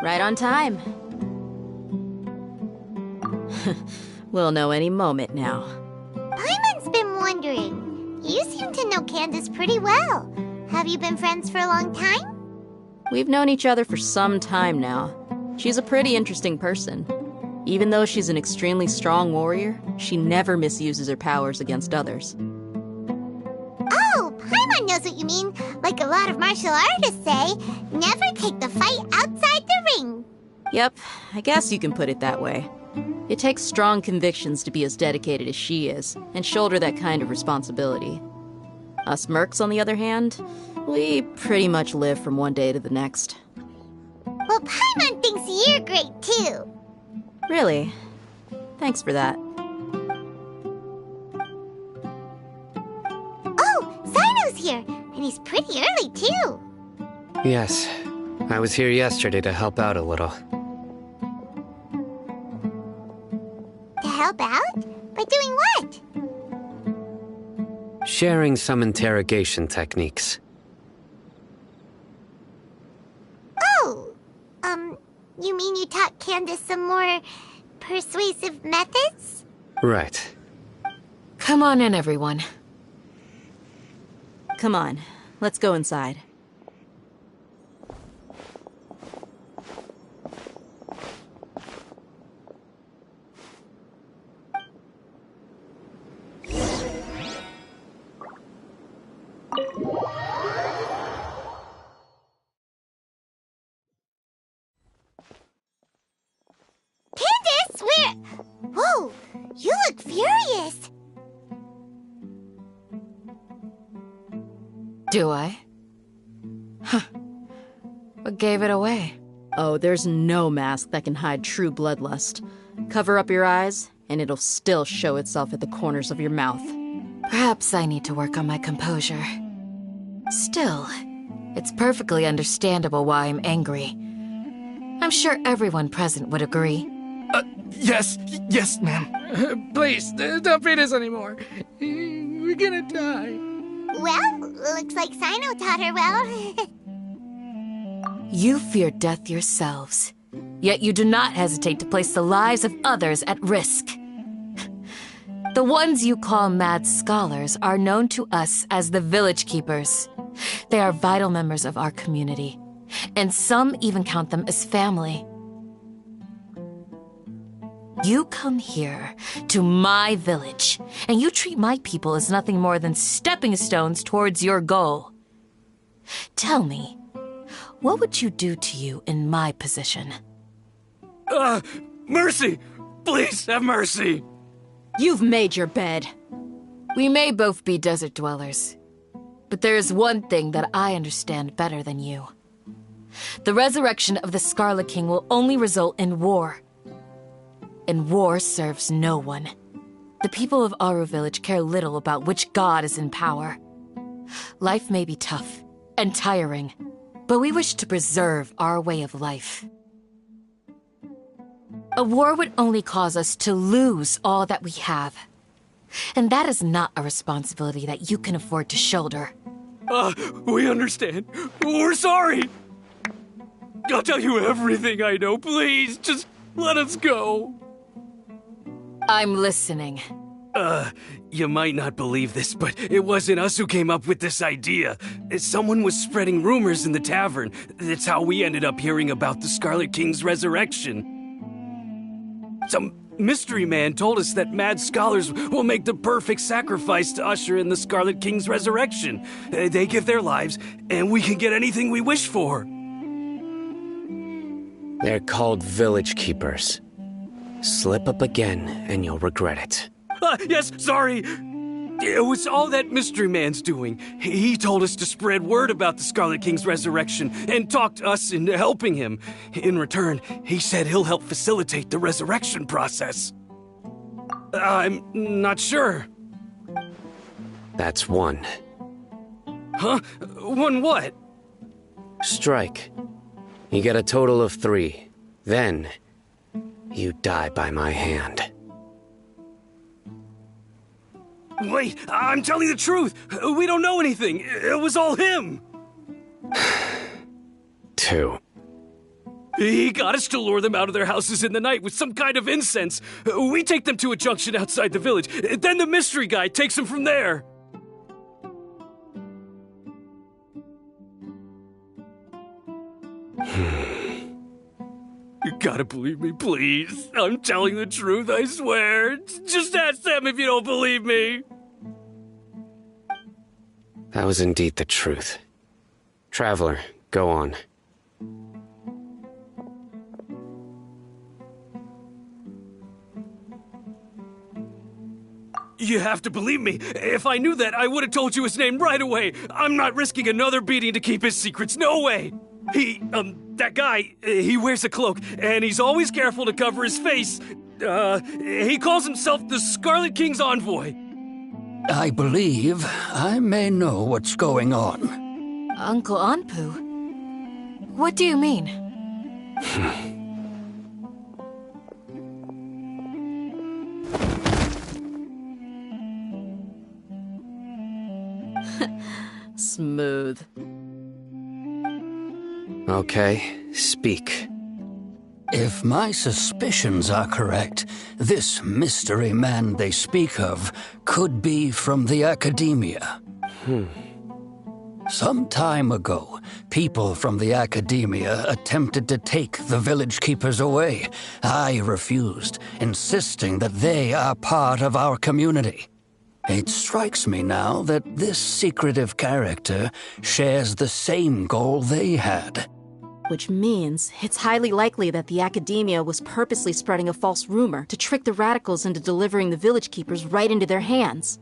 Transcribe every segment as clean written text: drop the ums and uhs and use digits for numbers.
Right on time. We'll know any moment now. Paimon's been wondering. You seem to know Candace pretty well. Have you been friends for a long time? We've known each other for some time now. She's a pretty interesting person. Even though she's an extremely strong warrior, she never misuses her powers against others. Oh, Paimon knows what you mean. Like a lot of martial artists say, never take the fight outside the ring. Yep, I guess you can put it that way. It takes strong convictions to be as dedicated as she is, and shoulder that kind of responsibility. Us mercs, on the other hand, we pretty much live from one day to the next. Well, Paimon thinks you're great, too. Really? Thanks for that. Oh, Sino's here, and he's pretty early, too. Yes, I was here yesterday to help out a little. To help out? By doing what? Sharing some interrogation techniques. Oh, you mean you taught Candace some more persuasive methods? Right. Come on in, everyone. Come on, let's go inside. Candace, where? Whoa, you look furious. Do I? Huh. What gave it away? Oh, there's no mask that can hide true bloodlust. Cover up your eyes, and it'll still show itself at the corners of your mouth. Perhaps I need to work on my composure. Still, it's perfectly understandable why I'm angry. I'm sure everyone present would agree. Yes, ma'am. Please, don't beat us anymore. We're gonna die. Well, looks like Sino taught her well. You fear death yourselves, yet you do not hesitate to place the lives of others at risk. The ones you call mad scholars are known to us as the Village Keepers. They are vital members of our community, and some even count them as family. You come here to my village, and you treat my people as nothing more than stepping stones towards your goal. Tell me, what would you do to you in my position? Mercy! Please have mercy! You've made your bed. We may both be desert dwellers, but there is one thing that I understand better than you. The resurrection of the Scarlet King will only result in war. And war serves no one. The people of Aru Village care little about which god is in power. Life may be tough and tiring, but we wish to preserve our way of life. A war would only cause us to lose all that we have. And that is not a responsibility that you can afford to shoulder. We understand. We're sorry. I'll tell you everything I know. Please, just let us go. I'm listening. You might not believe this, but it wasn't us who came up with this idea. Someone was spreading rumors in the tavern. That's how we ended up hearing about the Scarlet King's resurrection. Some mystery man told us that mad scholars will make the perfect sacrifice to usher in the Scarlet King's resurrection. They give their lives, and we can get anything we wish for. They're called Village Keepers. Slip up again, and you'll regret it. Yes, sorry. It was all that mystery man's doing. He told us to spread word about the Scarlet King's resurrection and talked us into helping him. In return, he said he'll help facilitate the resurrection process. I'm not sure. That's one. Huh? One what? Strike. You get a total of 3. Then, you die by my hand. Wait, I'm telling the truth. We don't know anything. It was all him. 2. He got us to lure them out of their houses in the night with some kind of incense. We take them to a junction outside the village. Then the mystery guy takes them from there. You gotta believe me, please. I'm telling the truth, I swear. Just ask them if you don't believe me. That was indeed the truth. Traveler, go on. You have to believe me. If I knew that, I would have told you his name right away. I'm not risking another beating to keep his secrets. No way. That guy, he wears a cloak, and he's always careful to cover his face. He calls himself the Scarlet King's envoy. I believe I may know what's going on. Uncle Anpu? What do you mean? Smooth. Okay, speak. If my suspicions are correct, this mystery man they speak of could be from the academia. Some time ago, people from the academia attempted to take the village keepers away. I refused, insisting that they are part of our community. It strikes me now that this secretive character shares the same goal they had. Which means it's highly likely that the academia was purposely spreading a false rumor to trick the radicals into delivering the village keepers right into their hands.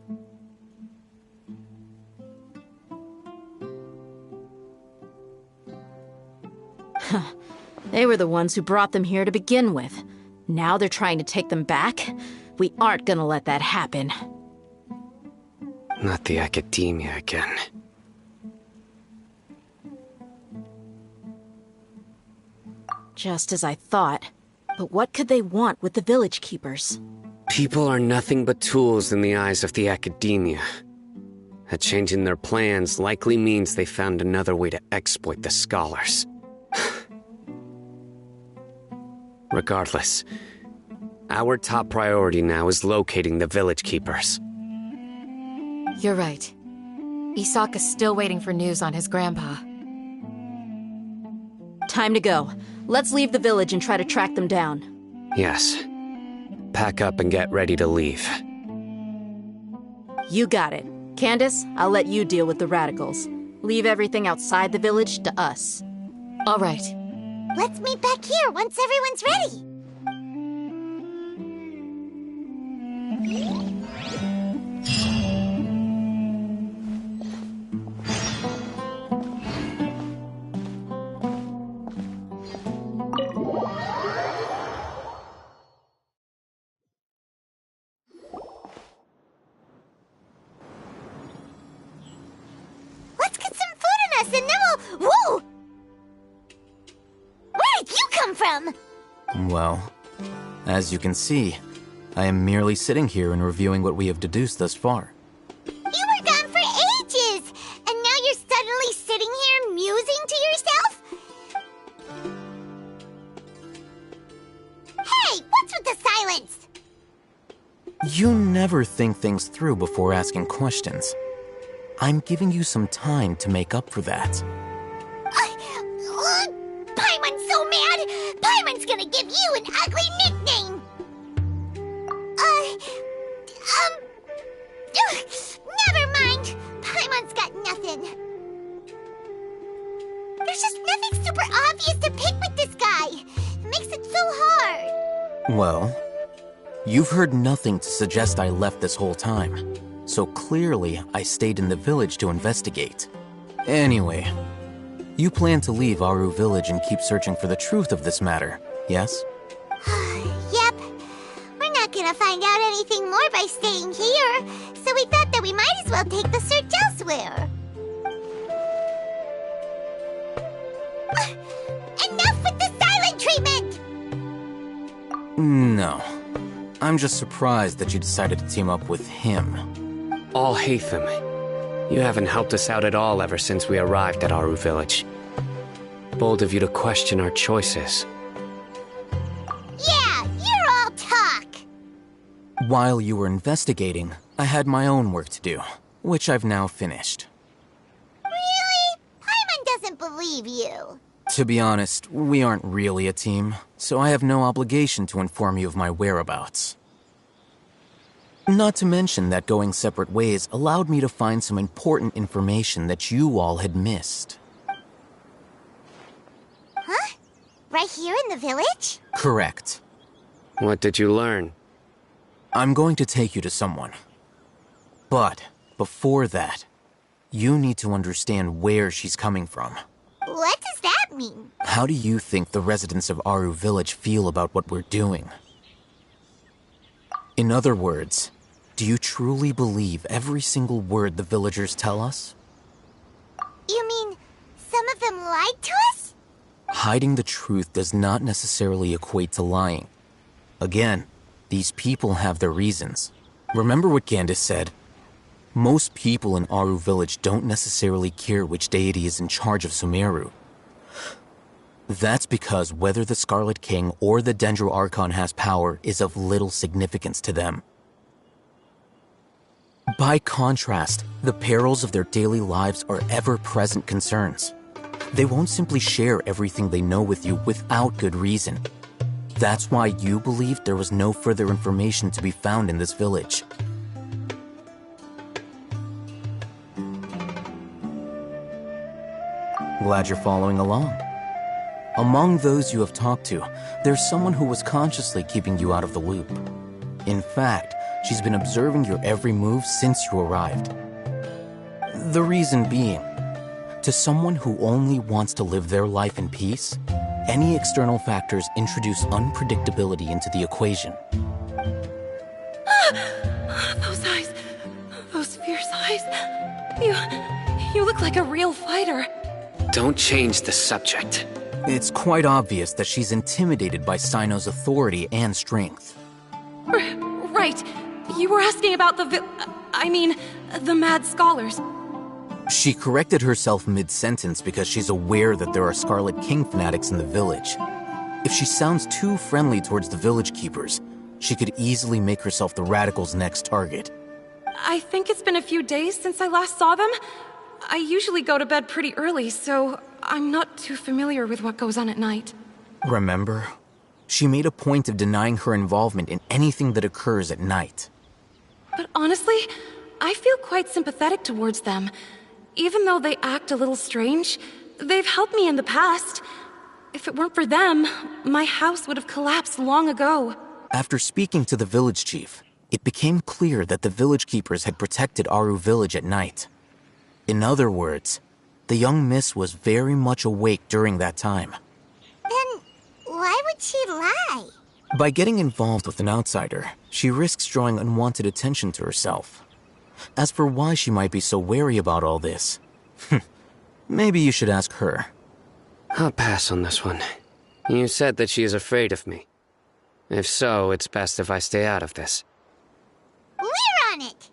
They were the ones who brought them here to begin with. Now they're trying to take them back? We aren't gonna let that happen. Not the academia again. Just as I thought. But what could they want with the village keepers? People are nothing but tools in the eyes of the academia. A change in their plans likely means they found another way to exploit the scholars. Regardless, our top priority now is locating the village keepers. You're right. Isaka's still waiting for news on his grandpa. Time to go. Let's leave the village and try to track them down. Yes. Pack up and get ready to leave. You got it. Candace, I'll let you deal with the radicals. Leave everything outside the village to us. All right. Let's meet back here once everyone's ready. Let's get some food in us and then we'll... Whoa! Where did you come from? Well, as you can see, I am merely sitting here and reviewing what we have deduced thus far. You were gone for ages, and now you're suddenly sitting here musing to yourself? Hey, what's with the silence? You never think things through before asking questions. I'm giving you some time to make up for that. Paimon's so mad! Paimon's gonna give you an ugly nickname! Never mind! Paimon's got nothing. There's just nothing super obvious to pick with this guy. It makes it so hard. Well, you've heard nothing to suggest I left this whole time, so clearly I stayed in the village to investigate. Anyway, you plan to leave Aru village and keep searching for the truth of this matter, yes? Yep. We're not gonna find out anything more by staying here, so we thought that we might as well take the search elsewhere. Enough with the silent treatment! No. I'm just surprised that you decided to team up with him. All Hatham. You haven't helped us out at all ever since we arrived at Aru village. bold of you to question our choices. Yeah, you're all talk. While you were investigating, I had my own work to do, which I've now finished. Really? Paimon doesn't believe you. To be honest, we aren't really a team, so I have no obligation to inform you of my whereabouts. Not to mention that going separate ways allowed me to find some important information that you all had missed. Huh? Right here in the village? Correct. What did you learn? I'm going to take you to someone. But before that, you need to understand where she's coming from. What does that mean? How do you think the residents of Aru Village feel about what we're doing? In other words, do you truly believe every single word the villagers tell us? You mean some of them lied to us? Hiding the truth does not necessarily equate to lying. Again, these people have their reasons. Remember what Gandis said? Most people in Aru Village don't necessarily care which deity is in charge of Sumeru. That's because whether the Scarlet King or the Dendro Archon has power is of little significance to them. By contrast, the perils of their daily lives are ever-present concerns. They won't simply share everything they know with you without good reason. That's why you believed there was no further information to be found in this village. Glad you're following along. Among those you have talked to, there's someone who was consciously keeping you out of the loop. In fact, she's been observing your every move since you arrived. The reason being, to someone who only wants to live their life in peace, any external factors introduce unpredictability into the equation. Those eyes. Those fierce eyes. You look like a real fighter. Don't change the subject. It's quite obvious that she's intimidated by Sino's authority and strength. Right. You were asking about the the mad scholars. She corrected herself mid-sentence because she's aware that there are Scarlet King fanatics in the village. If she sounds too friendly towards the village keepers, she could easily make herself the Radicals' next target. I think it's been a few days since I last saw them. I usually go to bed pretty early, so I'm not too familiar with what goes on at night. Remember? She made a point of denying her involvement in anything that occurs at night. But honestly, I feel quite sympathetic towards them. Even though they act a little strange, they've helped me in the past. If it weren't for them, my house would have collapsed long ago. After speaking to the village chief, it became clear that the village keepers had protected Aru Village at night. In other words, the young miss was very much awake during that time. Then why would she lie? By getting involved with an outsider, she risks drawing unwanted attention to herself. As for why she might be so wary about all this, maybe you should ask her. I'll pass on this one. You said that she is afraid of me. If so, it's best if I stay out of this. We're on it!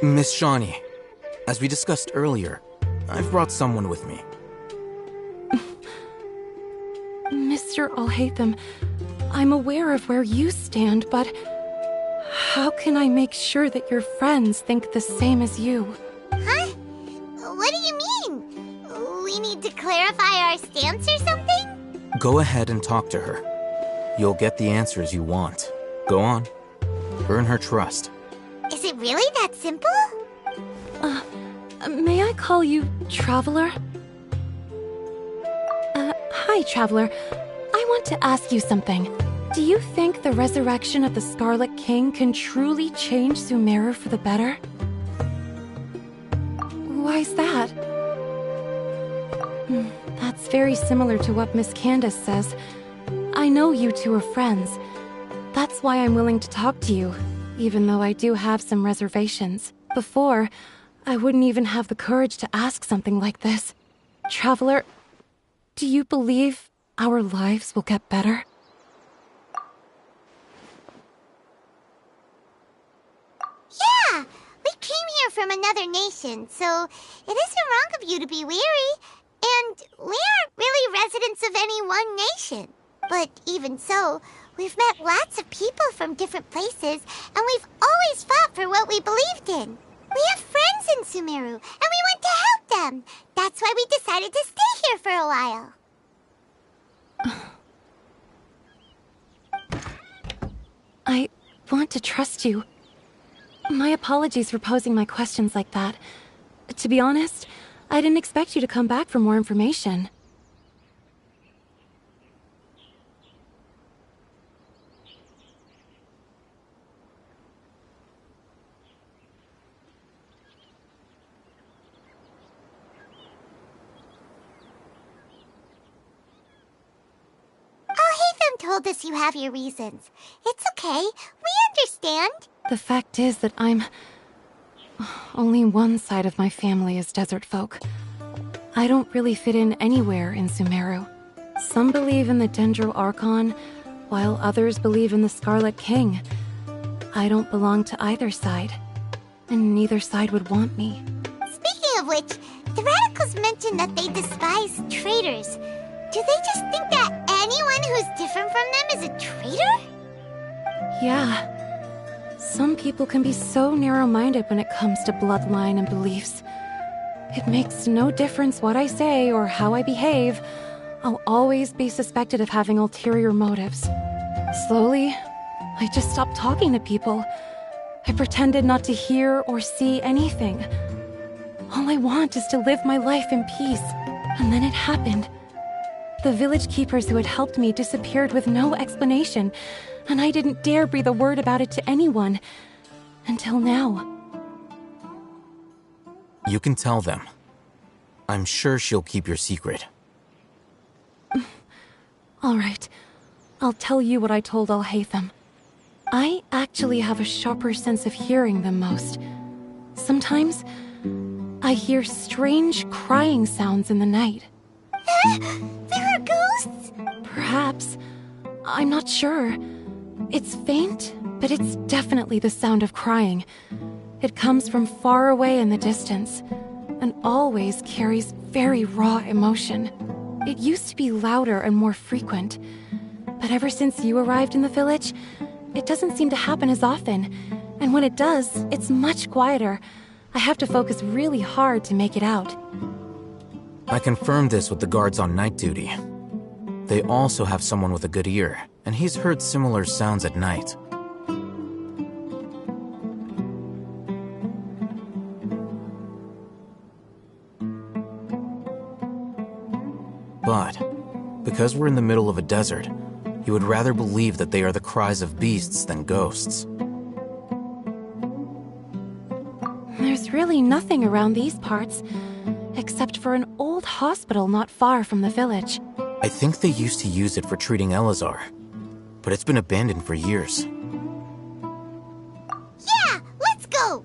Miss Shawnee, as we discussed earlier, I've brought someone with me. Mr. Alhaitham, I'm aware of where you stand, but how can I make sure that your friends think the same as you? Huh? What do you mean? We need to clarify our stance or something? Go ahead and talk to her. You'll get the answers you want. Go on. Earn her trust. Is it really that simple? May I call you Traveler? Hi, Traveler. I want to ask you something. Do you think the resurrection of the Scarlet King can truly change Sumeru for the better? Why's that? That's very similar to what Miss Candace says. I know you two are friends. That's why I'm willing to talk to you, even though I do have some reservations. Before, I wouldn't even have the courage to ask something like this. Traveler, do you believe our lives will get better? Yeah! We came here from another nation, so it isn't wrong of you to be weary. And we aren't really residents of any one nation. But even so, we've met lots of people from different places, and we've always fought for what we believed in. We have friends in Sumeru, and we want to help them. That's why we decided to stay here for a while. I want to trust you. My apologies for posing my questions like that. To be honest, I didn't expect you to come back for more information. Told us you have your reasons. It's okay. We understand. The fact is that only one side of my family is desert folk. I don't really fit in anywhere in Sumeru. Some believe in the Dendro Archon, while others believe in the Scarlet King. I don't belong to either side, and neither side would want me. Speaking of which, the Radicals mentioned that they despise traitors. Do they just think that anyone who's different from them is a traitor? Yeah. Some people can be so narrow-minded when it comes to bloodline and beliefs. It makes no difference what I say or how I behave. I'll always be suspected of having ulterior motives. Slowly, I just stopped talking to people. I pretended not to hear or see anything. All I want is to live my life in peace. And then it happened. The village keepers who had helped me disappeared with no explanation, and I didn't dare breathe a word about it to anyone. Until now. You can tell them. I'm sure she'll keep your secret. All right. I'll tell you what I told Alhaitham. I actually have a sharper sense of hearing than most. Sometimes, I hear strange crying sounds in the night. There are ghosts? Perhaps. I'm not sure. It's faint, but it's definitely the sound of crying. It comes from far away in the distance, and always carries very raw emotion. It used to be louder and more frequent, but ever since you arrived in the village, it doesn't seem to happen as often, and when it does, it's much quieter. I have to focus really hard to make it out. I confirmed this with the guards on night duty. They also have someone with a good ear, and he's heard similar sounds at night. But, because we're in the middle of a desert, you would rather believe that they are the cries of beasts than ghosts. There's really nothing around these parts, except for an old hospital not far from the village. I think they used to use it for treating Elazar, but it's been abandoned for years. Yeah, let's go!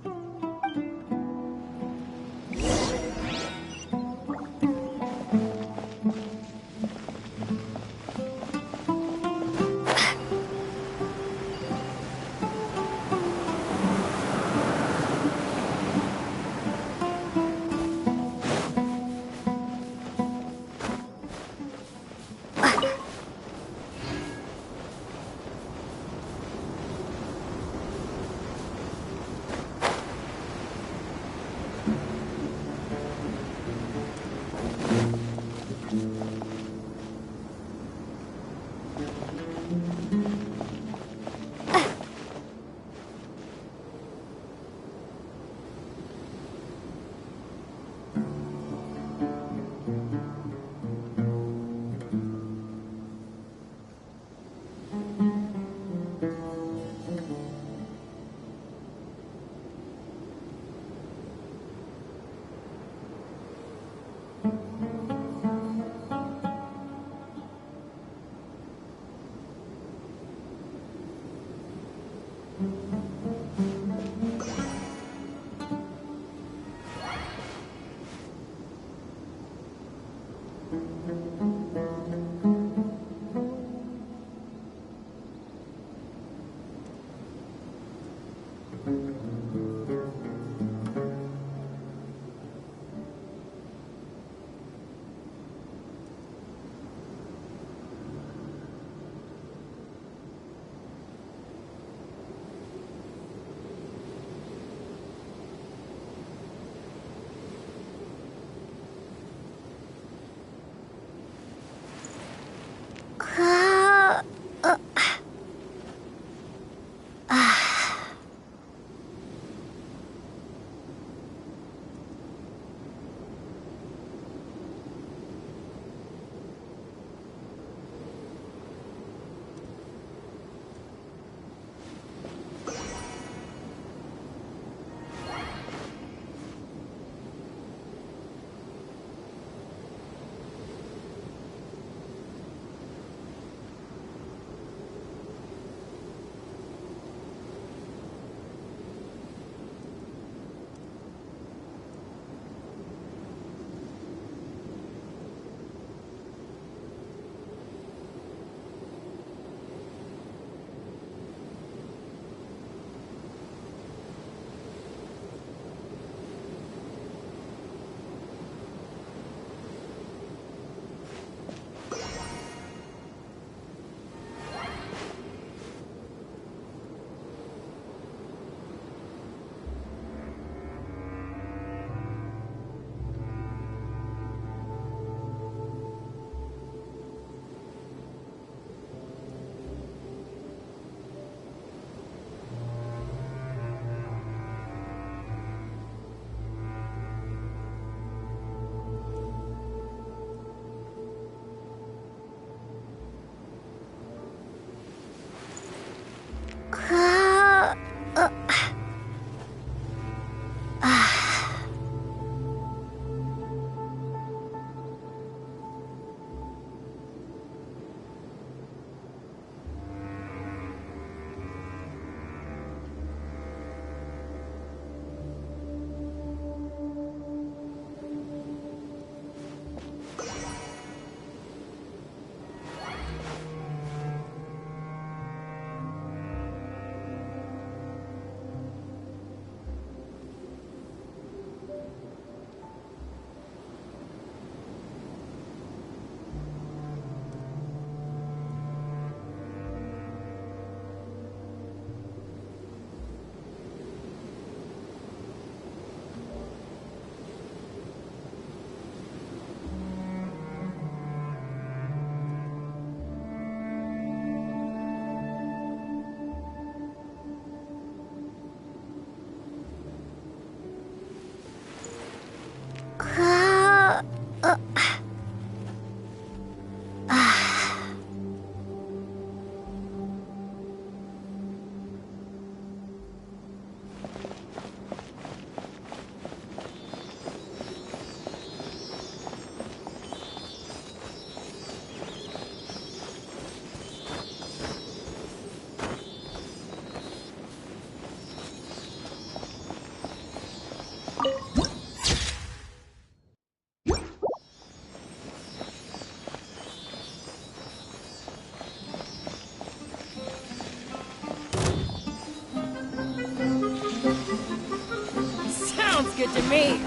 good to me.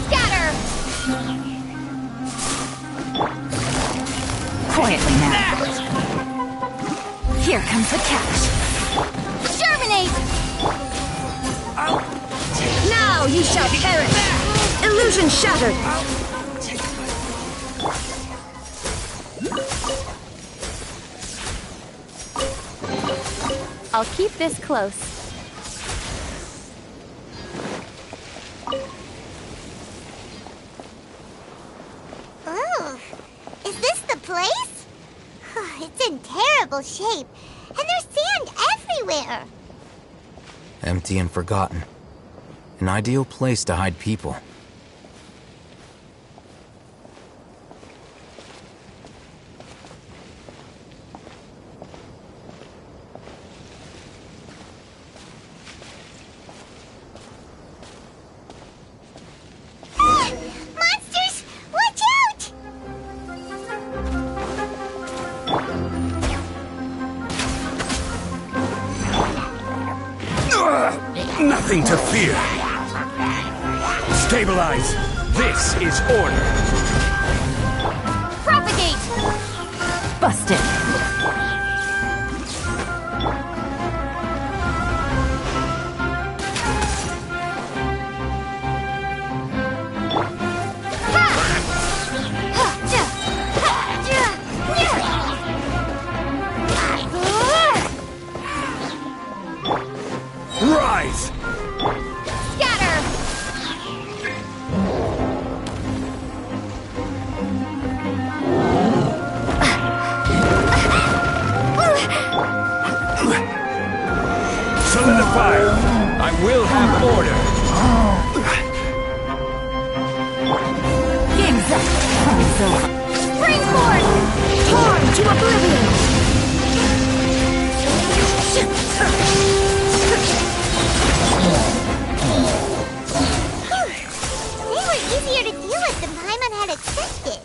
Scatter! Quietly now. Here comes the catch. Germinate! Now you shall perish! Illusion shattered! I'll keep this close. Ooh, is this the place? It's in terrible shape, and there's sand everywhere. Empty and forgotten. An ideal place to hide people. Monsters! Watch out! Nothing to fear. Stabilize. This is order. Propagate! Busted! Rise! Scatter! Solidify! I will have order! Game's up! Time's over! Springboard! Torn to oblivion! They were easier to deal with than Paimon had expected.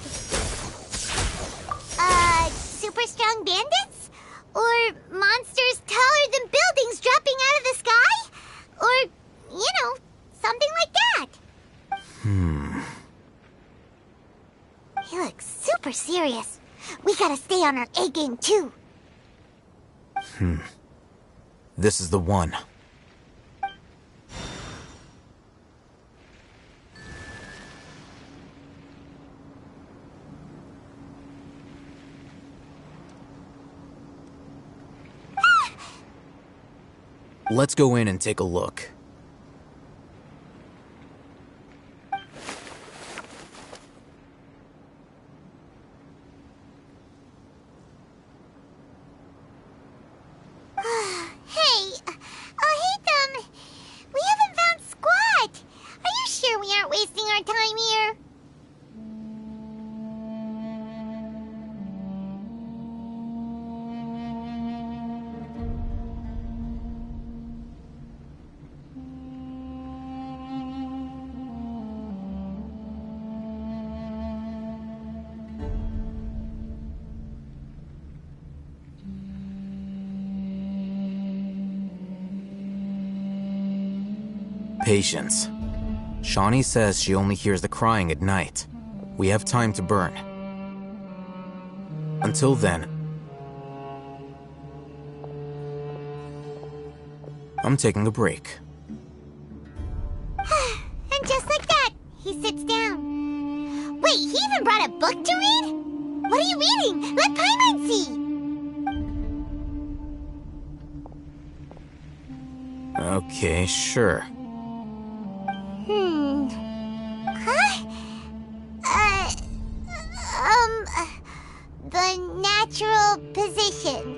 Super strong bandits? Or monsters taller than buildings dropping out of the sky? Or, something like that. He looks super serious. We gotta stay on our A game, too. This is the one. Let's go in and take a look. Hey, we haven't found squat. Are you sure we aren't wasting our time here? Patience. Shawnee says she only hears the crying at night. We have time to burn. Until then, I'm taking a break. And just like that, he sits down. Wait, he even brought a book to read? What are you reading? Let Paimon see! Okay, sure. The natural position,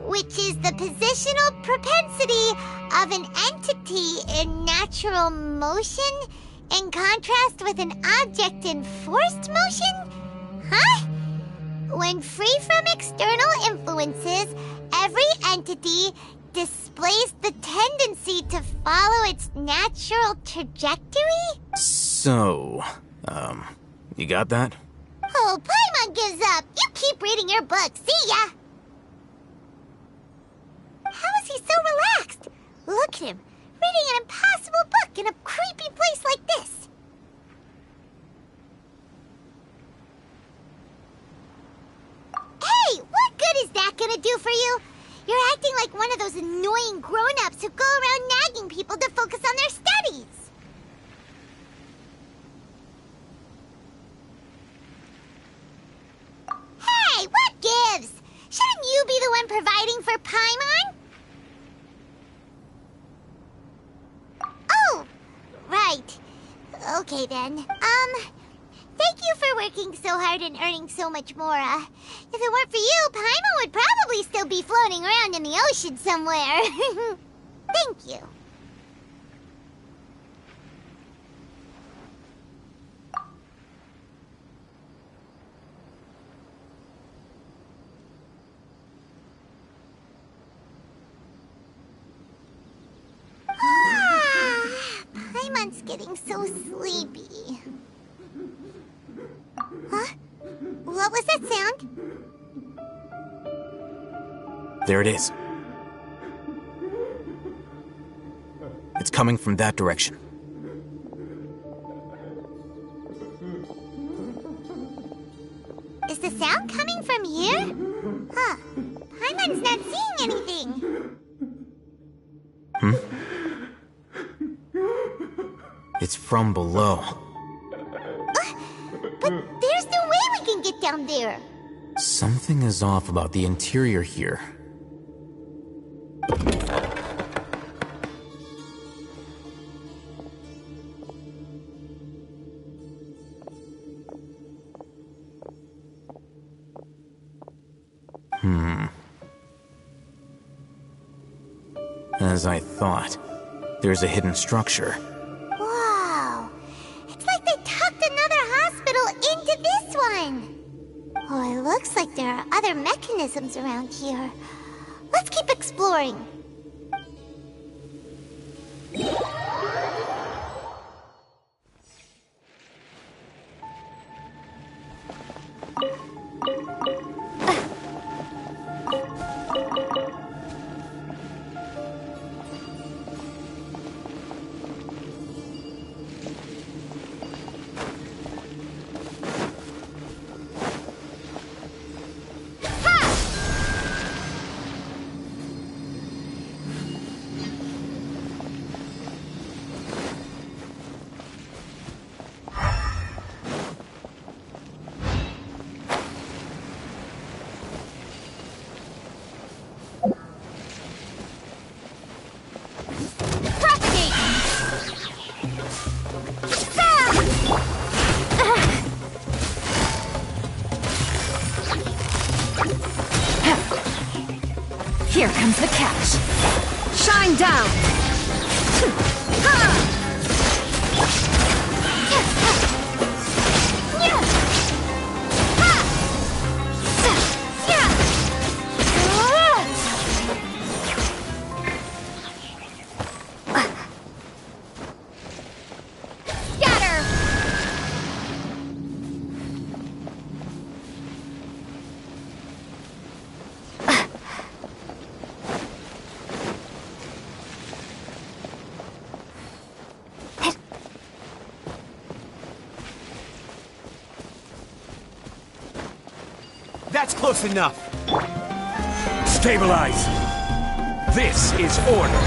which is the positional propensity of an entity in natural motion in contrast with an object in forced motion? Huh? When free from external influences, every entity displays the tendency to follow its natural trajectory? So, you got that? Oh, Paimon gives up. You keep reading your book. See ya! How is he so relaxed? Look at him, reading an impossible book stuck in a creepy place like this? Hey, what good is that gonna do for you? You're acting like one of those annoying grown-ups who go around nagging people to focus on their studies. Hey, what gives? Shouldn't you be the one providing for Paimon? Oh, right. Okay then. Thank you for working so hard and earning so much more. If it weren't for you, Paimon would probably still be floating around in the ocean somewhere. Thank you. Paimon's getting so sleepy. Huh? What was that sound? There it is. It's coming from that direction. Is the sound coming from here? Huh. Paimon's not seeing anything. It's from below. But there's no way we can get down there. Something is off about the interior here. As I thought, there's a hidden structure. Wow. It's like they tucked another hospital into this one. Oh, it looks like there are other mechanisms around here. Let's keep exploring. Here comes the catch. Shine down! That's close enough. Stabilize. This is order.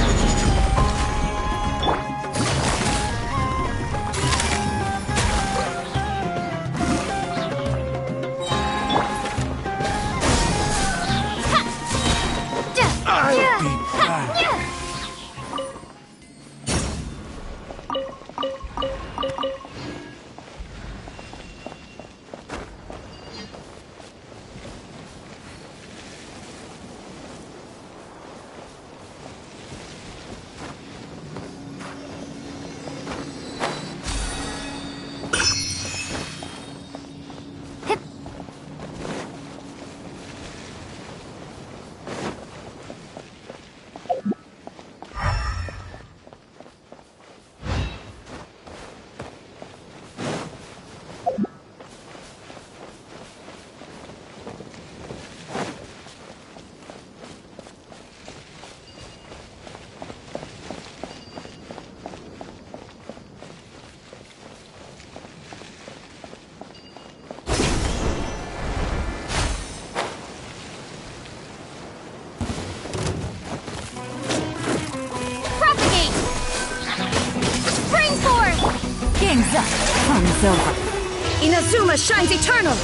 Time's up. Fun's over. Inazuma shines eternal!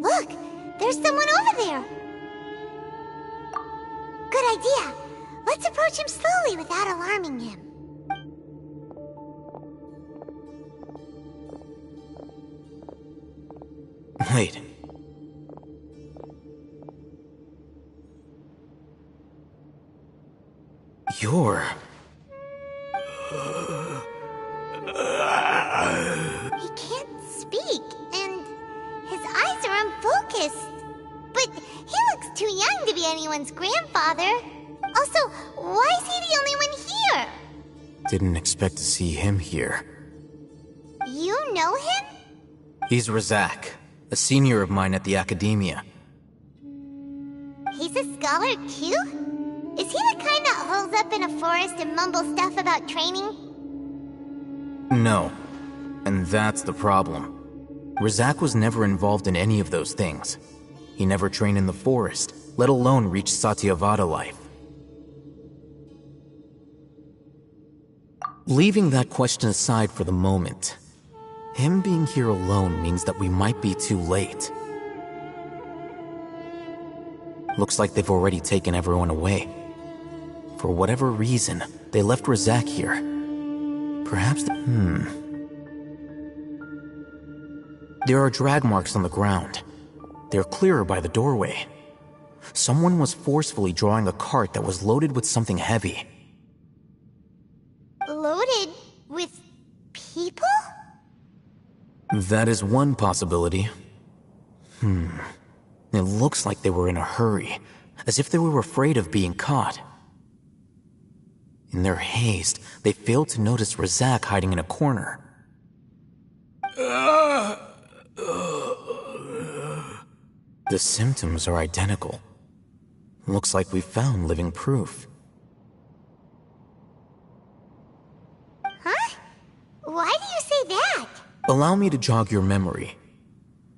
Look! There's someone over there! Good idea! Let's approach him slowly without alarming him. Wait. You're... He can't speak, and his eyes are unfocused. But he looks too young to be anyone's grandfather. Also, why is he the only one here? Didn't expect to see him here. You know him? He's Razak, a senior of mine at the Academia. He's a scholar too? Is he the kind that holes up in a forest and mumbles stuff about training? No. And that's the problem. Razak was never involved in any of those things. He never trained in the forest, let alone reach Satyavada life. Leaving that question aside for the moment, him being here alone means that we might be too late. Looks like they've already taken everyone away. For whatever reason, they left Razak here. Perhaps There are drag marks on the ground. They're clearer by the doorway. Someone was forcefully drawing a cart that was loaded with something heavy. Loaded with people? That is one possibility. It looks like they were in a hurry, as if they were afraid of being caught. In their haste, they failed to notice Razak hiding in a corner. The symptoms are identical. Looks like we found living proof. Huh? Why do you say that? Allow me to jog your memory.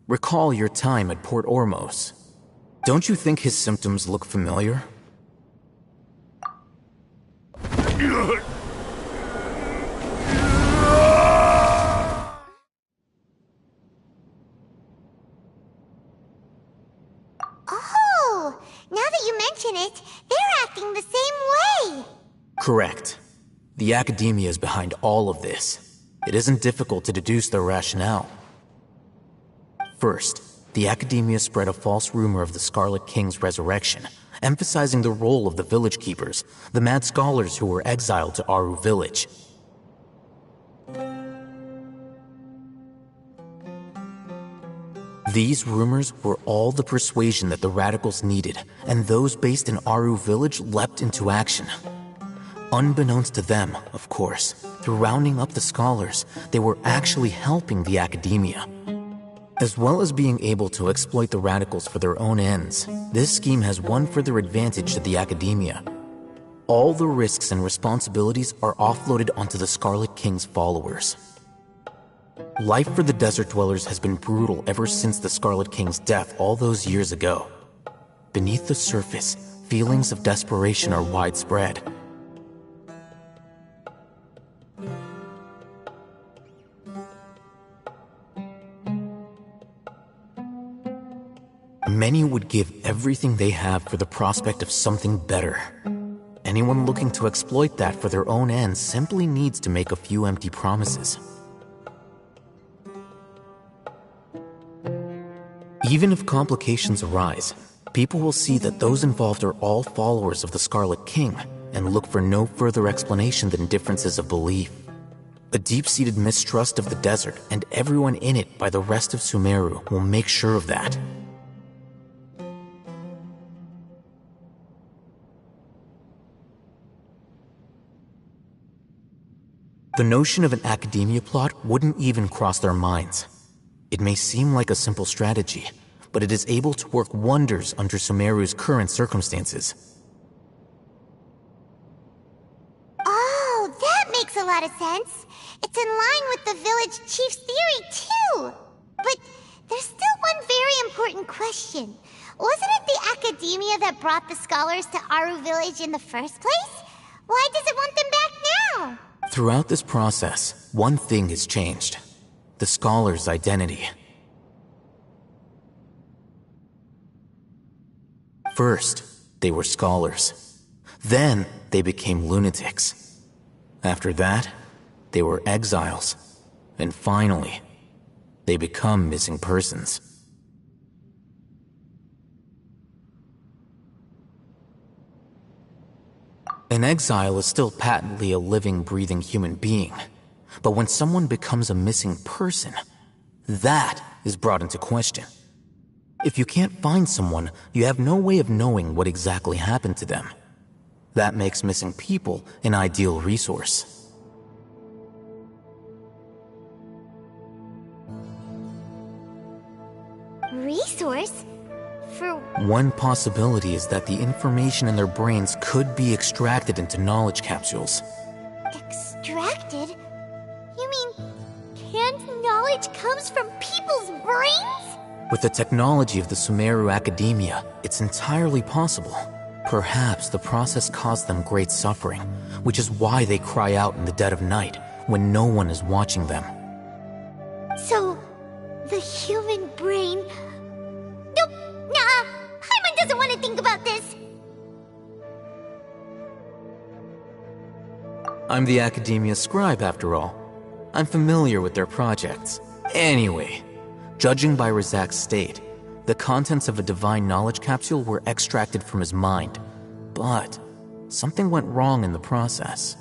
Recall your time at Port Ormos. Don't you think his symptoms look familiar? Oh, now that you mention it, they're acting the same way. Correct. The Academia is behind all of this. It isn't difficult to deduce their rationale. First, the Academia spread a false rumor of the Scarlet King's resurrection, emphasizing the role of the village keepers, the mad scholars who were exiled to Aru village. These rumors were all the persuasion that the radicals needed, and those based in Aru village leapt into action. Unbeknownst to them, of course, through rounding up the scholars, they were actually helping the Academia. As well as being able to exploit the radicals for their own ends, this scheme has one further advantage to the Academia. All the risks and responsibilities are offloaded onto the Scarlet King's followers. Life for the desert dwellers has been brutal ever since the Scarlet King's death all those years ago. Beneath the surface, feelings of desperation are widespread. Many would give everything they have for the prospect of something better. Anyone looking to exploit that for their own ends simply needs to make a few empty promises. Even if complications arise, people will see that those involved are all followers of the Scarlet King and look for no further explanation than differences of belief. A deep-seated mistrust of the desert and everyone in it by the rest of Sumeru will make sure of that. The notion of an Academia plot wouldn't even cross their minds. It may seem like a simple strategy, but it is able to work wonders under Sumeru's current circumstances. Oh, that makes a lot of sense. It's in line with the village chief's theory, too. But there's still one very important question. Wasn't it the Academia that brought the scholars to Aru village in the first place? Why does it want them back now? Throughout this process, one thing has changed. The scholars' identity. First, they were scholars. Then, they became lunatics. After that, they were exiles. And finally, they become missing persons. An exile is still patently a living, breathing human being. But when someone becomes a missing person, that is brought into question. If you can't find someone, you have no way of knowing what exactly happened to them. That makes missing people an ideal resource. For... One possibility is that the information in their brains could be extracted into knowledge capsules. extracted? You mean canned knowledge comes from people's brains? With the technology of the Sumeru Academia, it's entirely possible. Perhaps the process caused them great suffering, which is why they cry out in the dead of night, when no one is watching them. So, the human brain... Nope, nah, Paimon doesn't want to think about this. I'm the Academia scribe, after all. I'm familiar with their projects. Anyway, judging by Razak's state, the contents of a divine knowledge capsule were extracted from his mind, but something went wrong in the process.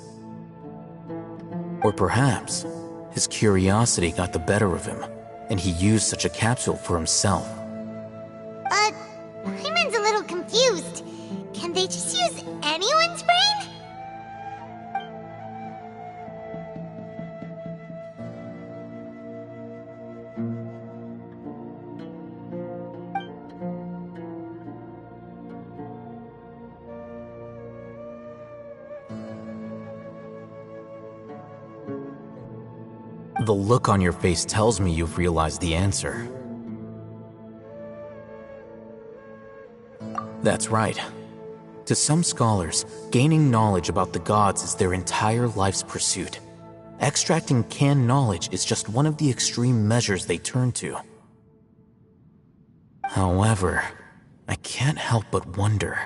Or perhaps his curiosity got the better of him, and he used such a capsule for himself. Paimon's a little confused. Can they just use anyone's brain? The look on your face tells me you've realized the answer. That's right. To some scholars, gaining knowledge about the gods is their entire life's pursuit. Extracting canned knowledge is just one of the extreme measures they turn to. However, I can't help but wonder,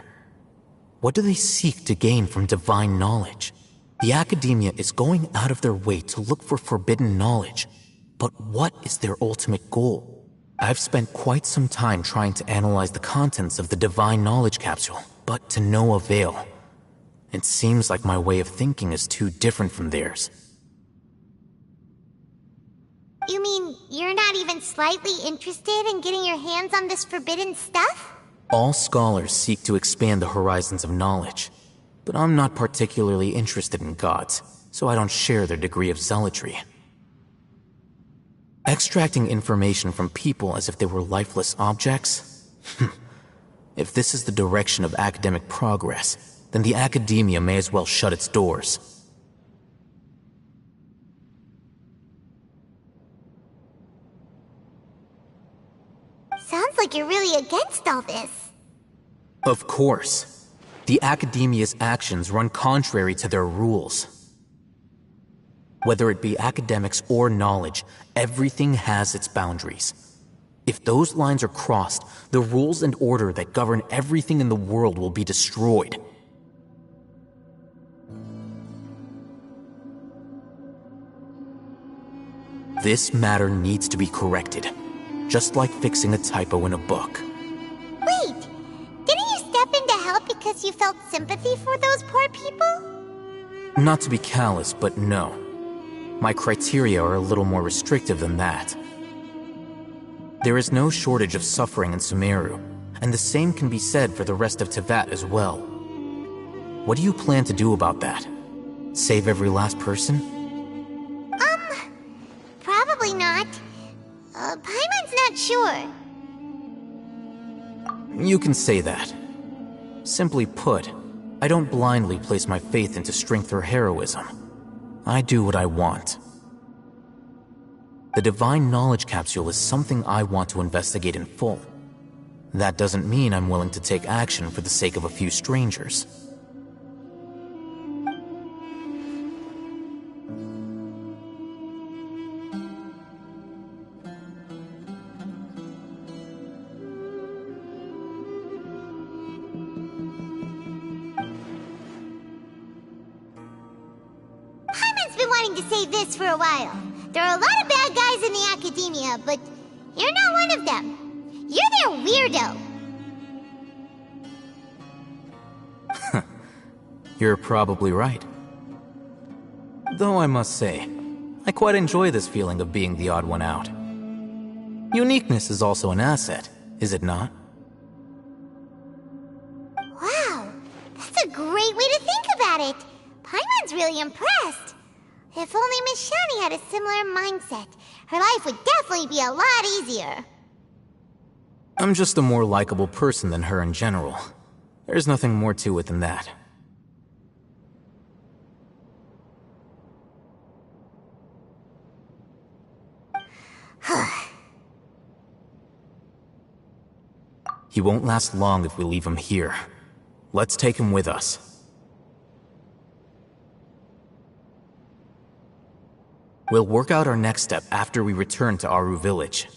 what do they seek to gain from divine knowledge? The Academia is going out of their way to look for forbidden knowledge, but what is their ultimate goal? I've spent quite some time trying to analyze the contents of the divine knowledge capsule, but to no avail. It seems like my way of thinking is too different from theirs. You mean you're not even slightly interested in getting your hands on this forbidden stuff? All scholars seek to expand the horizons of knowledge, but I'm not particularly interested in gods, so I don't share their degree of zealotry. Extracting information from people as if they were lifeless objects? If this is the direction of academic progress, then the Academia may as well shut its doors. Sounds like you're really against all this. Of course. The Academia's actions run contrary to their rules. Whether it be academics or knowledge, everything has its boundaries. If those lines are crossed, the rules and order that govern everything in the world will be destroyed. This matter needs to be corrected, just like fixing a typo in a book. Wait, didn't you step in to help because you felt sympathy for those poor people? Not to be callous, but no. My criteria are a little more restrictive than that. There is no shortage of suffering in Sumeru, and the same can be said for the rest of Teyvat as well. What do you plan to do about that? Save every last person? Probably not. Paimon's not sure. You can say that. Simply put, I don't blindly place my faith into strength or heroism. I do what I want. The divine knowledge capsule is something I want to investigate in full. That doesn't mean I'm willing to take action for the sake of a few strangers. To say this for a while. There are a lot of bad guys in the Academia, but you're not one of them. You're their weirdo. You're probably right. Though I must say, I quite enjoy this feeling of being the odd one out. Uniqueness is also an asset, is it not? Wow, that's a great way to think about it. Paimon's really impressed. If only Miss Shani had a similar mindset, her life would definitely be a lot easier. I'm just a more likable person than her in general. There's nothing more to it than that. He won't last long if we leave him here. Let's take him with us. We'll work out our next step after we return to Aru Village.